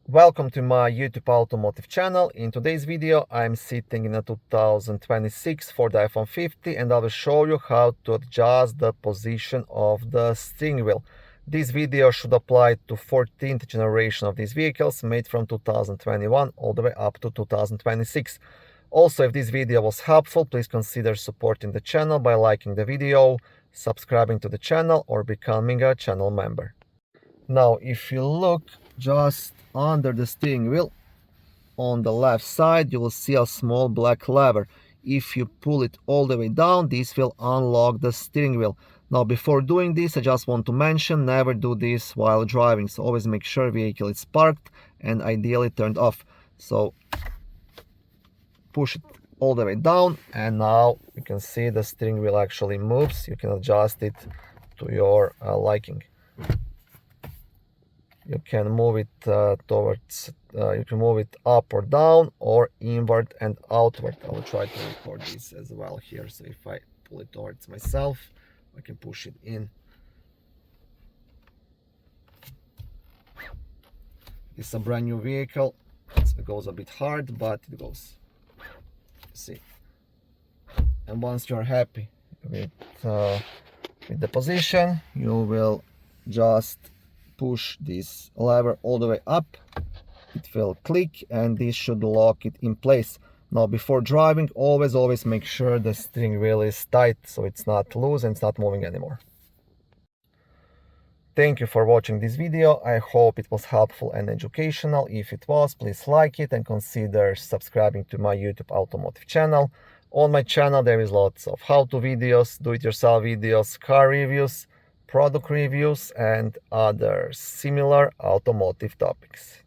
Welcome to my YouTube automotive channel. In today's video, I'm sitting in a 2026 Ford F-150 and I will show you how to adjust the position of the steering wheel. This video should apply to 14th generation of these vehicles made from 2021 all the way up to 2026. Also, if this video was helpful, please consider supporting the channel by liking the video, subscribing to the channel, or becoming a channel member. Now, if you look just under the steering wheel on the left side, you will see a small black lever. If you pull it all the way down, this will unlock the steering wheel. Now, before doing this, I just want to mention, never do this while driving. So always make sure vehicle is parked and ideally turned off. So push it all the way down, and now you can see the steering wheel actually moves. You can adjust it to your liking. You can move it you can move it up or down, or inward and outward. I will try to record this as well here. So if I pull it towards myself, I can push it in. It's a brand new vehicle, so it goes a bit hard, but it goes. See, and once you're happy with the position, you will just push this lever all the way up. It will click and this should lock it in place. Now, before driving, always make sure the steering wheel is tight, so it's not loose and it's not moving anymore. Thank you for watching this video. I hope it was helpful and educational. If it was, please like it and consider subscribing to my YouTube automotive channel. On my channel there is lots of how-to videos, do-it-yourself videos, car reviews, product reviews, and other similar automotive topics.